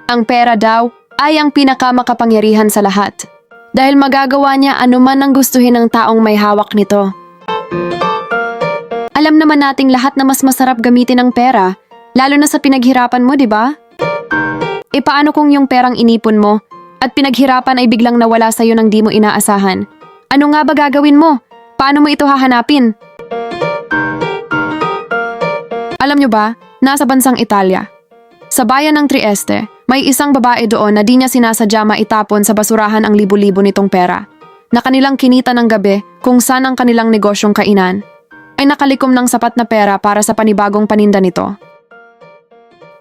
Ang pera daw ay ang pinakamakapangyarihan sa lahat. Dahil magagawa niya anuman ang gustuhin ng taong may hawak nito. Alam naman nating lahat na mas masarap gamitin ang pera, lalo na sa pinaghirapan mo, di ba? E paano kung yung perang inipon mo at pinaghirapan ay biglang nawala sa'yo nang di mo inaasahan? Ano nga ba gagawin mo? Paano mo ito hahanapin? Alam nyo ba, nasa bansang Italia, sa bayan ng Trieste, may isang babae doon na di niya sinasadya maitapon sa basurahan ang libo-libo nitong pera, na kanilang kinita ng gabi kung saan ang kanilang negosyong kainan, ay nakalikom ng sapat na pera para sa panibagong paninda nito.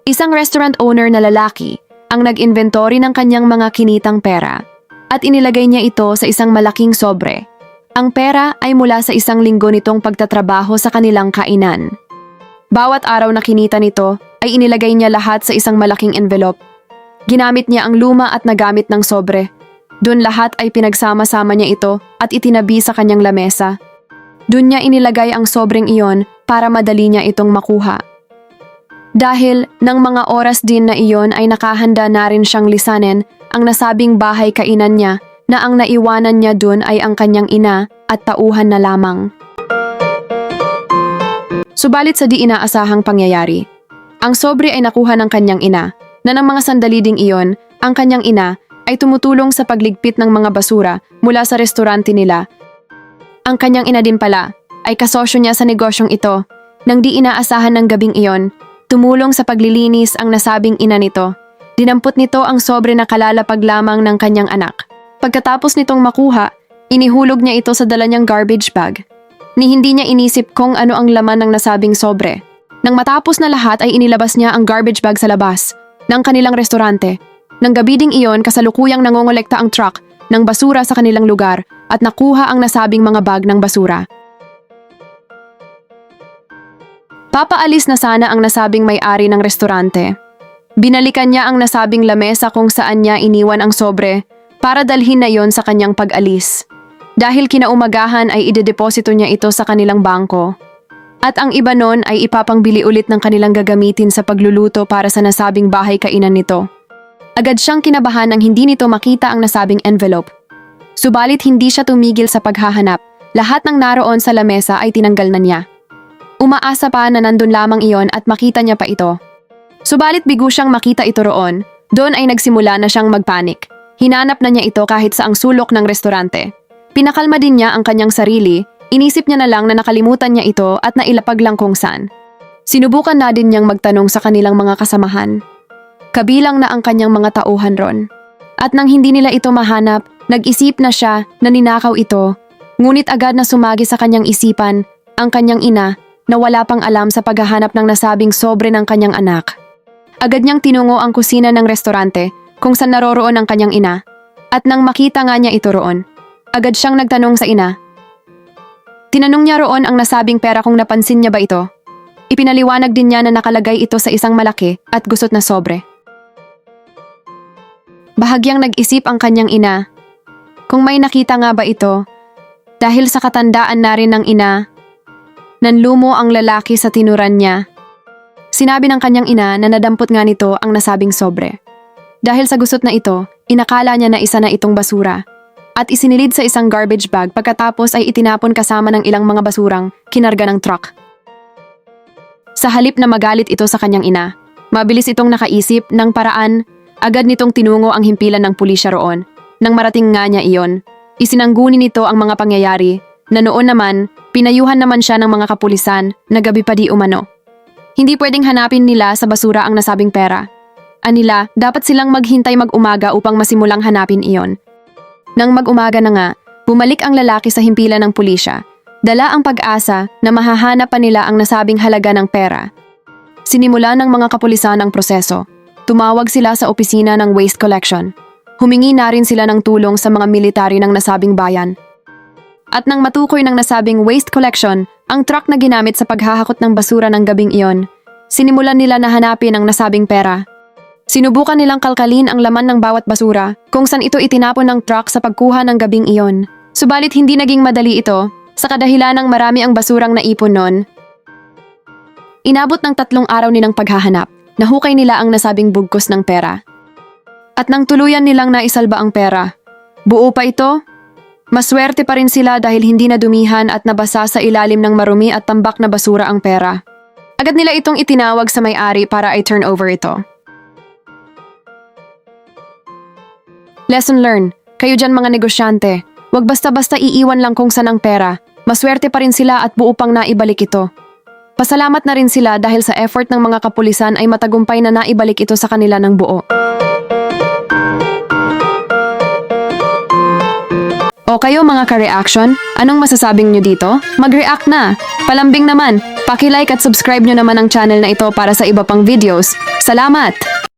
Isang restaurant owner na lalaki ang nag-inventory ng kanyang mga kinitang pera at inilagay niya ito sa isang malaking sobre. Ang pera ay mula sa isang linggo nitong pagtatrabaho sa kanilang kainan. Bawat araw na kinita nito ay inilagay niya lahat sa isang malaking envelope. Ginamit niya ang luma at nagamit ng sobre. Doon lahat ay pinagsama-sama niya ito at itinabi sa kanyang lamesa. Doon niya inilagay ang sobreng iyon para madali niya itong makuha. Dahil ng mga oras din na iyon ay nakahanda na rin siyang lisanin ang nasabing bahay kainan niya na ang naiwanan niya doon ay ang kanyang ina at tauhan na lamang. Subalit sa di inaasahang pangyayari, ang sobre ay nakuha ng kanyang ina na ng mga sandali ding iyon, ang kanyang ina ay tumutulong sa pagligpit ng mga basura mula sa restaurante nila. Ang kanyang ina din pala ay kasosyo niya sa negosyong ito. Nang di inaasahan ng gabing iyon, tumulong sa paglilinis ang nasabing ina nito. Dinampot nito ang sobre na kalalapag lamang ng kanyang anak. Pagkatapos nitong makuha, inihulog niya ito sa dala niyang garbage bag. Ni hindi niya inisip kung ano ang laman ng nasabing sobre. Nang matapos na lahat ay inilabas niya ang garbage bag sa labas ng kanilang restaurante. Nang gabi ding iyon, kasalukuyang nangongolekta ang truck ng basura sa kanilang lugar at nakuha ang nasabing mga bag ng basura. Papaalis na sana ang nasabing may-ari ng restaurante. Binalikan niya ang nasabing lamesa kung saan niya iniwan ang sobre para dalhin na yon sa kanyang pag-alis. Dahil kinaumagahan ay idedeposito niya ito sa kanilang bangko. At ang iba nun ay ipapangbili ulit ng kanilang gagamitin sa pagluluto para sa nasabing bahay kainan nito. Agad siyang kinabahan nang hindi nito makita ang nasabing envelope. Subalit hindi siya tumigil sa paghahanap. Lahat ng naroon sa lamesa ay tinanggal na niya. Umaasa pa na nandun lamang iyon at makita niya pa ito. Subalit bigo siyang makita ito roon. Doon ay nagsimula na siyang magpanik. Hinanap na niya ito kahit sa ang sulok ng restaurante. Pinakalma din niya ang kanyang sarili, inisip niya na lang na nakalimutan niya ito at nailapag lang kung saan. Sinubukan na din niyang magtanong sa kanilang mga kasamahan. Kabilang na ang kanyang mga tauhan ron. At nang hindi nila ito mahanap, nag-isip na siya na ninakaw ito, ngunit agad na sumagi sa kanyang isipan ang kanyang ina na wala pang alam sa paghahanap ng nasabing sobre ng kanyang anak. Agad niyang tinungo ang kusina ng restaurante kung saan naroroon ang kanyang ina. At nang makita nga niya ito roon, agad siyang nagtanong sa ina. Tinanong niya roon ang nasabing pera kung napansin niya ba ito. Ipinaliwanag din niya na nakalagay ito sa isang malaki at gusot na sobre. Bahagyang nag-isip ang kanyang ina. Kung may nakita nga ba ito, dahil sa katandaan na rin ng ina, nanlumo ang lalaki sa tinuran niya. Sinabi ng kanyang ina na nadampot nga nito ang nasabing sobre. Dahil sa gusot na ito, inakala niya na isa na itong basura. At isinilid sa isang garbage bag pagkatapos ay itinapon kasama ng ilang mga basurang kinarga ng truck. Sa halip na magalit ito sa kanyang ina, mabilis itong nakaisip ng paraan, agad nitong tinungo ang himpilan ng pulisya roon. Nang marating nga niya iyon, isinangguni nito ang mga pangyayari na noon naman, pinayuhan naman siya ng mga kapulisan na gabi pa di umano. Hindi pwedeng hanapin nila sa basura ang nasabing pera. Anila, dapat silang maghintay mag-umaga upang masimulang hanapin iyon. Nang mag-umaga na nga, bumalik ang lalaki sa himpilan ng pulisya. Dala ang pag-asa na mahahanap pa nila ang nasabing halaga ng pera. Sinimula ng mga kapulisan ang proseso. Tumawag sila sa opisina ng waste collection. Humingi na rin sila ng tulong sa mga military ng nasabing bayan. At nang matukoy ng nasabing waste collection, ang truck na ginamit sa paghahakot ng basura ng gabing iyon, sinimulan nila na hanapin ang nasabing pera. Sinubukan nilang kalkalin ang laman ng bawat basura kung saan ito itinapon ng truck sa pagkuha ng gabing iyon. Subalit hindi naging madali ito sa kadahilanang marami ang basurang naipon noon. Inabot ng 3 araw nilang paghahanap, nahukay nila ang nasabing bugkos ng pera. At nang tuluyan nilang naisalba ang pera. Buo pa ito? Maswerte pa rin sila dahil hindi na dumihan at nabasa sa ilalim ng marumi at tambak na basura ang pera. Agad nila itong itinawag sa may-ari para i-turn over ito. Lesson learned. Kayo dyan mga negosyante. Huwag basta-basta iiwan lang kung saan ang pera. Maswerte pa rin sila at buo pang naibalik ito. Pasalamat na rin sila dahil sa effort ng mga kapulisan ay matagumpay na naibalik ito sa kanila ng buo. O kayo mga ka-reaction, anong masasabing nyo dito? Mag-react na! Palambing naman, paki-like at subscribe nyo naman ang channel na ito para sa iba pang videos. Salamat!